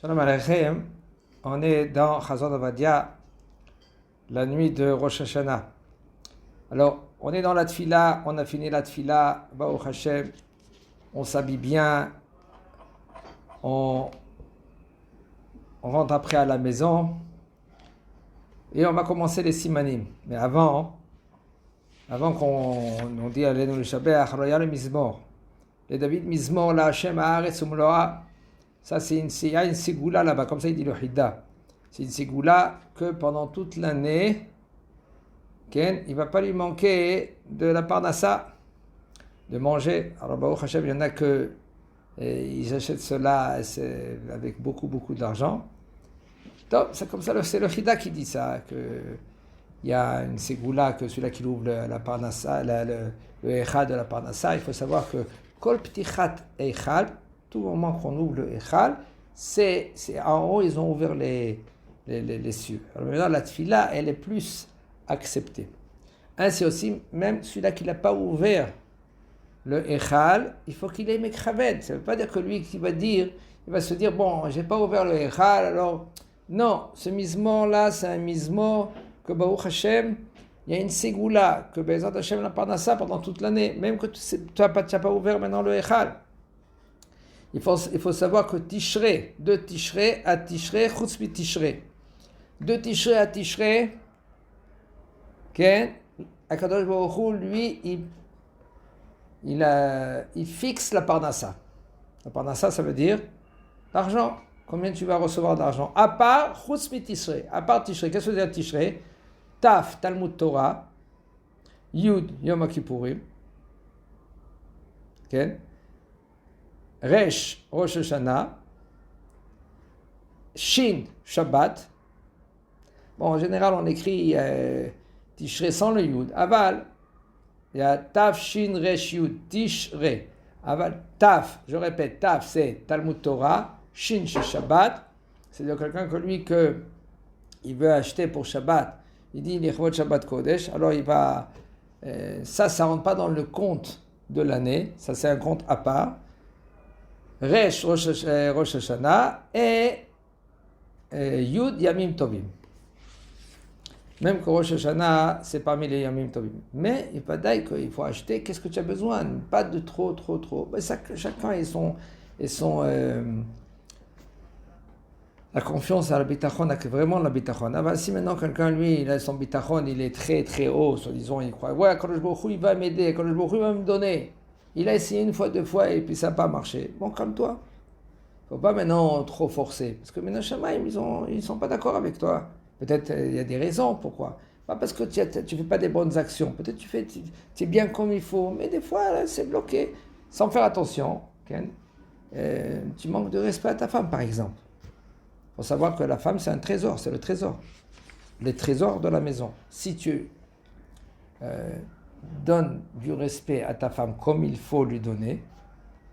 Shalom Aleichem, on est dans Chazon Ovadia, la nuit de Rosh Hashanah. Alors, on est dans la tfila, on a fini la tfila, Baruch Hashem, on s'habille bien, on rentre après à la maison et on va commencer les simanim. Mais avant qu'on dise Aleinu le Shabbat, Roya le Mizmor, le David Mizmor, la Hashem Haaretz Umloa. Ça, il y a une ségoula là-bas, comme ça il dit le Hidda. C'est une ségoula que pendant toute l'année, il ne va pas lui manquer de la parnassa, de manger. Alors, Baruch Hashem, il y en a que ils achètent cela avec beaucoup d'argent. Donc, c'est comme ça, c'est le Hidda qui dit ça, qu'il y a une ségoula, que celui-là qui ouvre la parnassa, le Echad de la parnassa, il faut savoir que Kol Ptichat Echad, tout moment qu'on ouvre le Echal, c'est en haut, ils ont ouvert les cieux. Alors maintenant, la tfila, elle est plus acceptée. Ainsi aussi, même celui-là qui n'a pas ouvert le Echal, il faut qu'il ait Mekhaved. Ça ne veut pas dire que lui qui va dire, il va se dire, bon, je n'ai pas ouvert le Echal, alors... Non, ce misement-là, c'est un misement que Baruch Hashem, il y a une ségoula, que Bezat Hashem n'a pas ça pendant toute l'année, même que tu n'as pas ouvert maintenant le Echal. Il faut savoir que Tishrei, de Tishrei à Tishrei, Chutz mi Tishrei. De Tishrei à Tishrei, Akadosh Baruch Hu, lui, il fixe la parnassa. La parnassa, ça veut dire l'argent. Combien tu vas recevoir d'argent? À part Chutz mi Tishrei. À part Tishrei. Qu'est-ce que veut dire Tishrei? Taf, Talmud Torah. Yud, Yom Kippourim. Resh, Rosh Hashanah, Shin, Shabbat. Bon, en général, on écrit Tishrei sans le Yud. Aval, il y a Taf, Shin, Resh, Yud, Tishrei. Aval, Taf, je répète, Taf, c'est Talmud Torah. Shin, c'est Shabbat. C'est-à-dire quelqu'un que lui, il veut acheter pour Shabbat. Il dit, Lichvot Shabbat Kodesh. Alors, il va... ça ne rentre pas dans le compte de l'année. Ça, c'est un compte à part. Resh, Rosh Hashanah et Yud, Yamim Tovim. Même que Rosh Hashanah, c'est parmi les Yamim Tovim. Mais il faut dire qu'il faut acheter, qu'est-ce que tu as besoin? Pas de trop. Mais ça, chacun et son la confiance à la bitachon, vraiment la bitachon. Ah ben, si maintenant quelqu'un, lui, il a son bitachon, il est très haut, soi-disant, il croit, ouais, Kadosh Baruch Hu, il va m'aider, Kadosh Baruch Hu, il va me donner. Il a essayé une fois, deux fois, et puis ça n'a pas marché. Bon, calme-toi. Il ne faut pas maintenant trop forcer. Parce que maintenant, Shamaïm, ils ne sont pas d'accord avec toi. Peut-être il y a des raisons pourquoi. Pas parce que tu ne fais pas des bonnes actions. Peut-être tu es bien comme il faut. Mais des fois, là, c'est bloqué. Sans faire attention. Tu manques de respect à ta femme, par exemple. Il faut savoir que la femme, c'est un trésor. C'est le trésor. Les trésors de la maison. Si tu... donne du respect à ta femme comme il faut lui donner,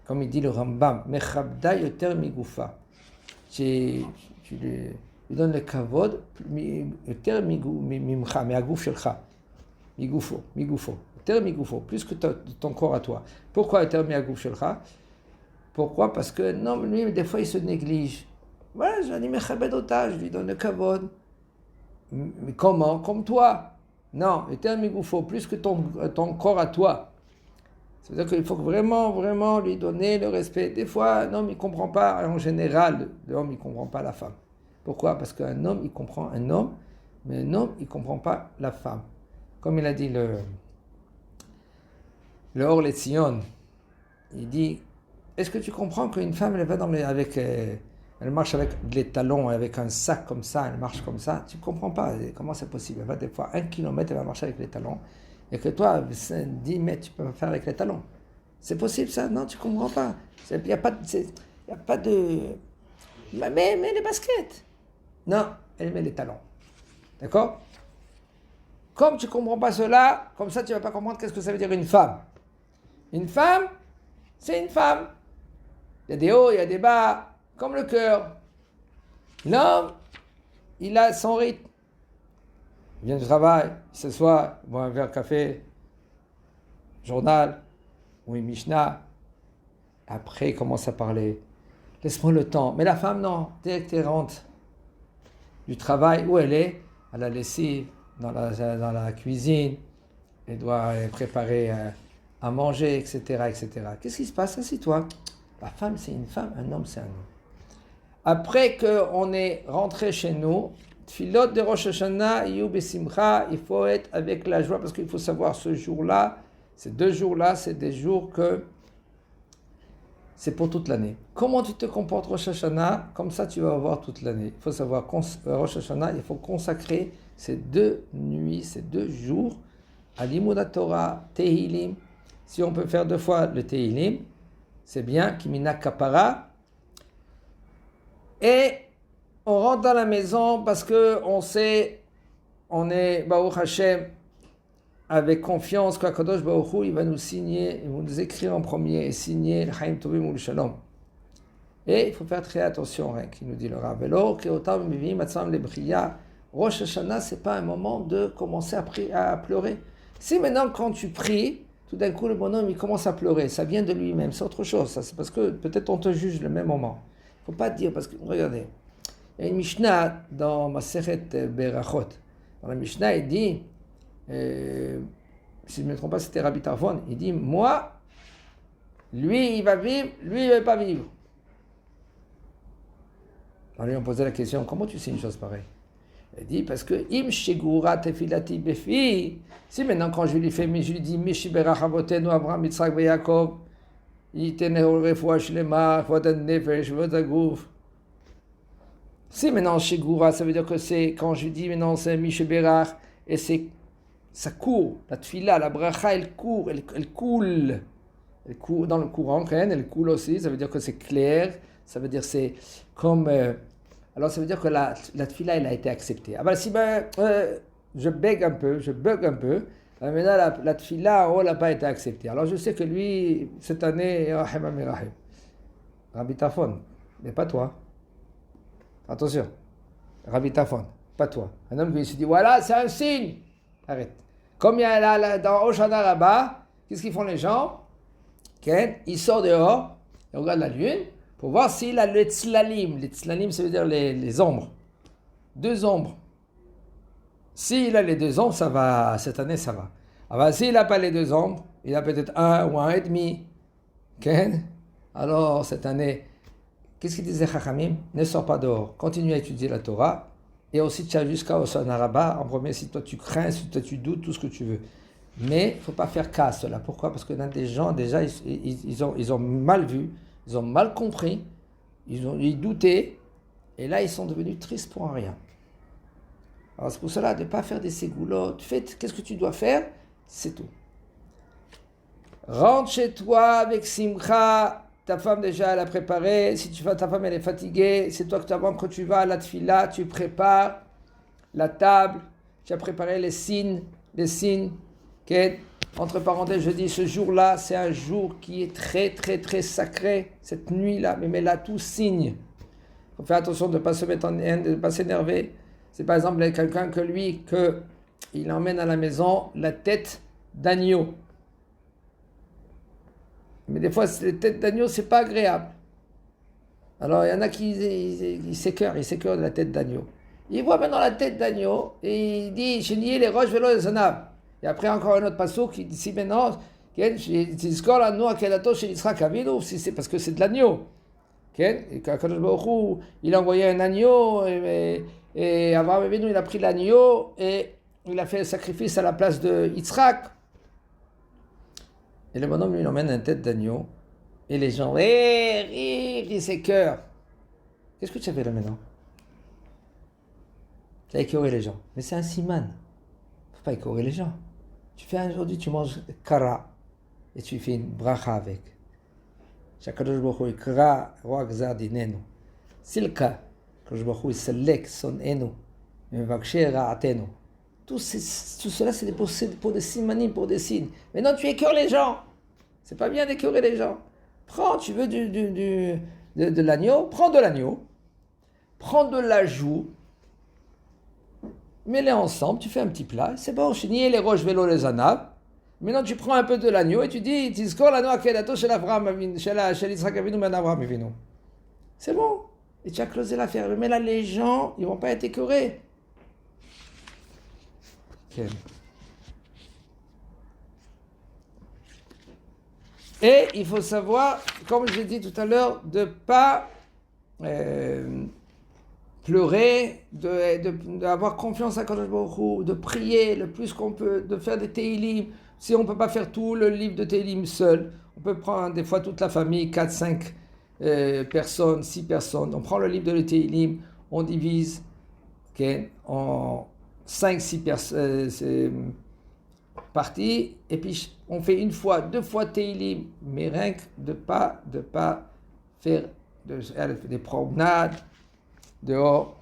comme il dit le Rambam, Mechabda yoter migufa. Tu lui donnes le kavod, yoter mimcha, me'agouf shelcha. Migufo. Yoter migufo, plus que ton corps à toi. Pourquoi yoter me'agouf shelcha? Pourquoi? Parce que, non, lui, des fois, il se néglige. Voilà, je dis mechabed ota, je lui donne le kavod. Mais comment? Comme toi. Non, il faut plus que ton corps à toi. C'est-à-dire qu'il faut vraiment lui donner le respect. Des fois, un homme, il ne comprend pas, en général, l'homme, il ne comprend pas la femme. Pourquoi? Parce qu'un homme, il comprend un homme, mais un homme, il ne comprend pas la femme. Comme il a dit le Or Letzion, il dit, est-ce que tu comprends qu'une femme, elle va elle marche avec les talons, avec un sac comme ça, elle marche comme ça. Tu ne comprends pas comment c'est possible. Elle va des fois 1 kilomètre, elle va marcher avec les talons. Et que toi, 10 mètres, tu peux faire avec les talons. C'est possible ça? Non, tu ne comprends pas. Il n'y a pas de... Mais les baskets. Non, elle met les talons. D'accord? Comme tu ne comprends pas cela, comme ça, tu ne vas pas comprendre qu'est-ce que ça veut dire une femme. Une femme, c'est une femme. Il y a des hauts, il y a des bas. Comme le cœur. L'homme, il a son rythme. Il vient du travail, il s'assoit, il boit un verre de café, journal, ou une Mishnah. Après, il commence à parler. laisse-moi le temps. Mais la femme, non. Dès que tu rentres du travail, où elle est? À la lessive, dans la cuisine. Elle doit préparer à manger, etc., etc. Qu'est-ce qui se passe? Assieds-toi. La femme, c'est une femme. Un homme, c'est un homme. Après qu'on est rentré chez nous, Tfilot de Rosh Hashanah, Yu Besimcha, il faut être avec la joie, parce qu'il faut savoir, ce jour-là, ces 2 jours-là, c'est des jours que c'est pour toute l'année. Comment tu te comportes Rosh Hashanah, comme ça tu vas avoir toute l'année. Il faut savoir, Rosh Hashanah, il faut consacrer ces 2 nuits, ces 2 jours, à l'Imouda Torah, Tehilim. Si on peut faire 2 fois le Tehilim, c'est bien, Kimina Kapara. Et on rentre dans la maison parce qu'on sait, on est, Baruch Hashem, avec confiance qu'Akadosh Baruch Hu, il va nous signer, il va nous écrire en premier et signer le Chaim Tovim ou le Shalom. Et il faut faire très attention, hein, qui nous dit le Rav. Velo, Keotam Mivim Matzam Lebriya. Rosh Hashanah, c'est pas un moment de commencer à pleurer. Si maintenant, quand tu pries, tout d'un coup, le bonhomme, il commence à pleurer, ça vient de lui-même, c'est autre chose. Ça, c'est parce que peut-être on te juge le même moment. Il ne faut pas dire, parce que, regardez, il y a une Mishnah dans Masechet Berachot. Dans la Mishnah, il dit, si je ne me trompe pas, c'était Rabbi Tarfon, il dit, moi, lui, il va vivre, lui, il ne va pas vivre. Alors, on posait la question, comment tu sais une chose pareille? Il dit, parce que, im shegura tefilati befi, si maintenant, quand je lui fais, je lui dis, Mishiberach avotenu Abraham, Yitzhak, Yaakov, Yitene refoua shlema, vodan nefesh, vodaguf. Si maintenant, shegura, ça veut dire que c'est, quand je dis maintenant, c'est Mishiberach, et c'est, ça court, la tfila, la bracha, elle court, elle coule. Elle coule dans le courant, elle coule aussi, ça veut dire que c'est clair, ça veut dire c'est comme... alors ça veut dire que la tfila, elle a été acceptée. Ah ben si je bug un peu, maintenant la tfila, elle n'a pas été acceptée. Alors je sais que lui, cette année, Rabbi Tafon, mais pas toi. Attention, Rabbi Tafon, pas toi. Un homme qui se dit, voilà, c'est un signe. Arrête. Comme il y a là, dans Oshana là-bas, qu'est-ce qu'ils font les gens? Ils sortent dehors, ils regardent la lune, pour voir s'il a le tzlalim. Les tzlalim, ça veut dire les ombres. 2 ombres. S'il a les 2 ombres, ça va, cette année, ça va. Alors, s'il n'a pas les 2 ombres, il a peut-être 1 ou 1,5. Alors, cette année, qu'est-ce qu'il disait Chachamim? Ne sors pas dehors. Continue à étudier la Torah. Et aussi, tu as jusqu'à Oshana Rabbah. En premier, si toi tu crains, si toi tu doutes, tout ce que tu veux. Mais il ne faut pas faire cas à cela. Pourquoi? Parce que dans des gens, déjà, ils ont mal vu, ils ont mal compris, ils doutaient, et là, ils sont devenus tristes pour un rien. Alors, c'est pour cela de ne pas faire des ségoulottes. Qu'est-ce que tu dois faire? C'est tout. Rentre chez toi avec Simcha. Ta femme, déjà, elle a préparé. Si ta femme, elle est fatiguée, c'est toi que avant que tu vas à la tfila, tu prépares la table, tu as préparé les signes. Entre parenthèses, je dis, ce jour-là, c'est un jour qui est très, très, très sacré. Cette nuit-là, mais là, tout signe. Il faut faire attention de ne pas se mettre en haine, de ne pas s'énerver. C'est par exemple quelqu'un il emmène à la maison la tête d'agneau. Mais des fois, les têtes d'agneau, c'est pas agréable. Alors, il y en a qui s'écœurent de la tête d'agneau. Il voit maintenant la tête d'agneau et il dit, j'ai nié les roches vélo des zanab. Et après, encore un autre passouk qui dit, si maintenant, c'est parce que c'est de l'agneau. Et Kadosh Baruch Hu, il a envoyé un agneau et Abraham Avinu, il a pris l'agneau et il a fait le sacrifice à la place de Yitzhak. Et le bonhomme lui emmène une tête d'agneau. Et les gens rient, ils s'écœurent. Qu'est-ce que tu as fait là maintenant? Tu as écœuré les gens. Mais c'est un siman. Il ne faut pas écœurer les gens. Aujourd'hui, tu manges kara. Et tu fais une bracha avec. Shakadosh Baruch Hu ikra roi gzar dinenu. Silka. Kadosh Baruch Hu selek son enu. Mevakshe ra'atenu. Tout cela, c'est pour des simanim, pour des signes. Maintenant, tu écœures les gens. C'est pas bien d'écœurer les gens. Tu veux de l'agneau, prends de l'agneau. Prends de l'ajout. Mets-les ensemble, tu fais un petit plat. C'est bon, chenille les roches vélo les anab. Maintenant, tu prends un peu de l'agneau et tu dis, Tizkor l'agneau akedato shel Avraham avinu, shel Yitzhak avinu ben Avraham avinu. C'est bon. Et tu as closé l'affaire. Mais là, les gens, ils ne vont pas être écœurés. Okay. Et il faut savoir, comme j'ai dit tout à l'heure, de ne pas pleurer, d'avoir confiance à Kadosh Baruch Hu, de prier le plus qu'on peut, de faire des Teilim. Si on ne peut pas faire tout le livre de Teilim seul, on peut prendre des fois toute la famille, 4, 5 personnes, 6 personnes. On prend le livre de Teilim, on divise en 5, 6 parties, et puis on fait 1 fois, 2 fois Teilim, mais rien que de pas faire des promenades dehors,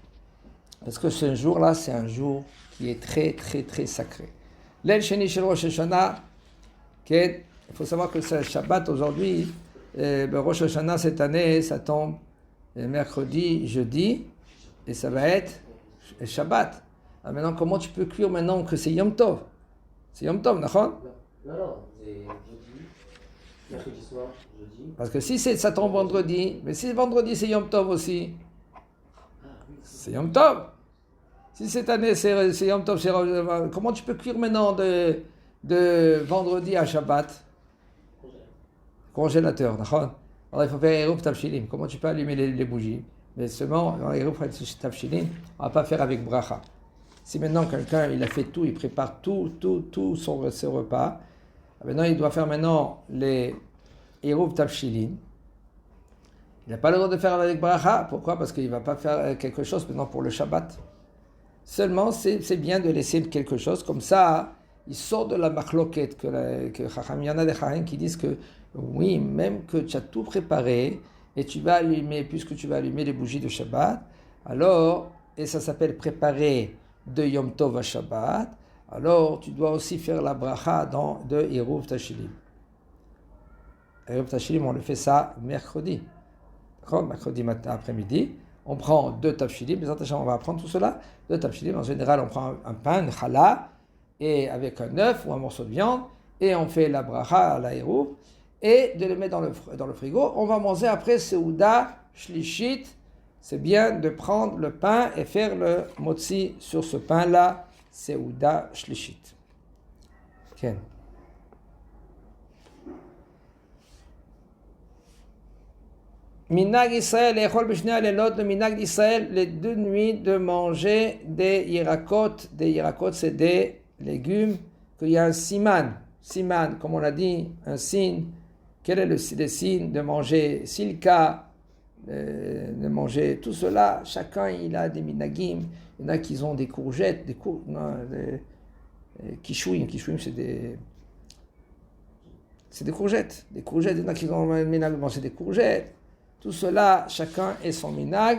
parce que ce jour-là, c'est un jour qui est très, très, très sacré. L'El Sheni Shel Rosh Hashanah, il faut savoir que c'est Shabbat aujourd'hui, Rosh Hashanah cette année, ça tombe mercredi, jeudi, et ça va être Shabbat. Alors maintenant, comment tu peux cuire maintenant que c'est Yom Tov? C'est Yom Tov, d'accord? Non, c'est jeudi, mercredi soir, jeudi. Parce que si ça tombe vendredi, mais si vendredi c'est Yom Tov aussi, c'est Yom Tov. Si cette année c'est Yom Tov, comment tu peux cuire maintenant de vendredi à Shabbat? Congélateur, d'accord? Alors il faut faire Eruv Tavshilim. Comment tu peux allumer les bougies? Mais seulement, Eruv Tavshilim, on ne va pas faire avec bracha. Si maintenant quelqu'un il a fait tout, il prépare tout ses repas, maintenant il doit faire maintenant les Eruv Tavshilim. Il n'a pas le droit de faire avec bracha. Pourquoi? Parce qu'il ne va pas faire quelque chose maintenant pour le Shabbat. Seulement, c'est bien de laisser quelque chose. Comme ça, il sort de la machloket que Chacham. Il y en a des Chacham qui disent que oui, même que tu as tout préparé et tu vas allumer, puisque tu vas allumer les bougies de Shabbat, alors, et ça s'appelle préparer de Yom Tov à Shabbat, alors tu dois aussi faire la bracha de Eruv Tavshilim. Eruv Tavshilim, on le fait ça mercredi. Mercredi matin, après-midi, on prend 2 tafshilim, on va apprendre tout cela. 2 tafshilim, en général, on prend un pain, une challah, et avec un œuf ou un morceau de viande, et on fait la bracha à l'aéro, et de le mettre dans le frigo. On va manger après Seuda Shlishit. C'est bien de prendre le pain et faire le motzi sur ce pain-là, Seuda Shlishit. Okay. Minag Israël, le minag d'Israël, les 2 nuits de manger des yirakot. Des yirakot, c'est des légumes, qu'il y a un siman. Siman, comme on l'a dit, un signe. Quel est le signe de manger silka, de manger tout cela? Chacun, il a des minagim. Il y en a qui ont des courgettes, des kishouim. Kishouim, c'est des courgettes. Des courgettes, il y en a qui ont un minag de manger des courgettes. Tout cela, chacun est son minag,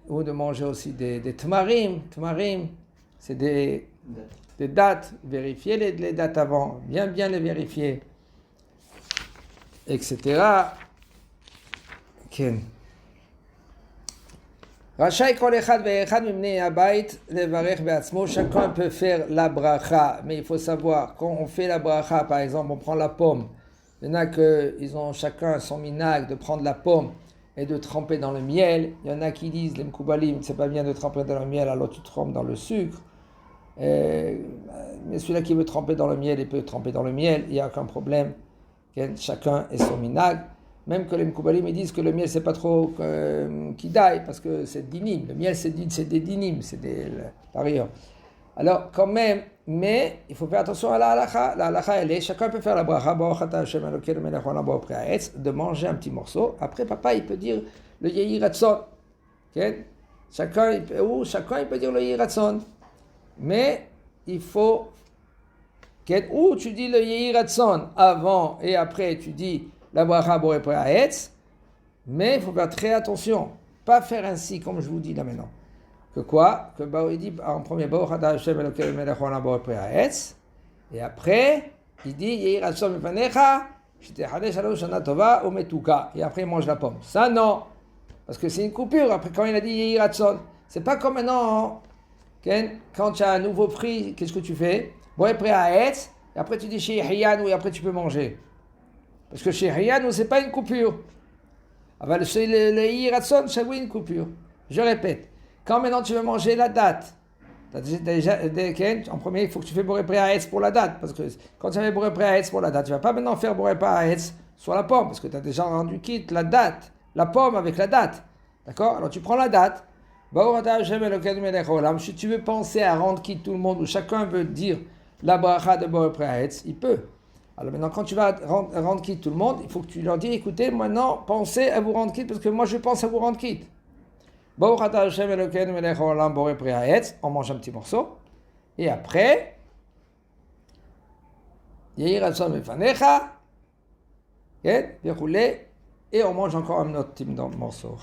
ou de manger aussi des tmarim. Tmarim, c'est des dates. Vérifiez les dates avant, bien les vérifier, etc. Rachai kol echad ve'echad mibnei habayit levarech be'atzmo. Chacun peut faire la bracha, mais il faut savoir, quand on fait la bracha, par exemple, on prend la pomme. Il y en a ils ont chacun son minag de prendre la pomme et de tremper dans le miel. Il y en a qui disent, les mkoubalim, c'est pas bien de tremper dans le miel, alors tu trempes dans le sucre. Mais celui-là qui veut tremper dans le miel, il peut tremper dans le miel, il n'y a aucun problème. Chacun est son minag. Même que les mkoubalim, ils disent que le miel, c'est pas trop kidaï, parce que c'est dinim. Le miel, c'est des dinim, c'est des parieurs. Alors, quand même, mais il faut faire attention à la halakha. La halakha, elle est, chacun peut faire la bracha, de manger un petit morceau. Après, papa, il peut dire le yehi ratson. Chacun, il peut dire le yehi ratson. Mais il faut, ou tu dis le yehi ratson avant et après, tu dis la bracha boré praetz. Mais il faut faire très attention. Pas faire ainsi, comme je vous dis là maintenant. Que quoi? Que il dit en premier, et après, il dit, et après il mange la pomme. Ça non, parce que c'est une coupure. Après, quand il a dit, c'est pas comme maintenant, quand tu as un nouveau prix, qu'est-ce que tu fais? Et après tu dis chez Hiyanou, et après tu peux manger. Parce que chez Hiyanou, c'est pas une coupure. Aval le Hiratson, Shagoui, une coupure. Je répète, quand maintenant tu veux manger la date, en premier, il faut que tu fais Boré Préaetz pour la date. Parce que quand tu fais Boré Préaetz pour la date, tu ne vas pas maintenant faire Boré Préaetz sur la pomme. Parce que tu as déjà rendu quitte la date, la pomme avec la date. D'accord? Alors tu prends la date. Si tu veux penser à rendre quitte tout le monde, où chacun veut dire la bracha de Boré Préaetz, il peut. Alors maintenant, quand tu vas rendre quitte tout le monde, il faut que tu leur dis, écoutez, maintenant, pensez à vous rendre quitte, parce que moi je pense à vous rendre quitte. On mange un petit morceau. Et après, et on mange encore un autre petit morceau.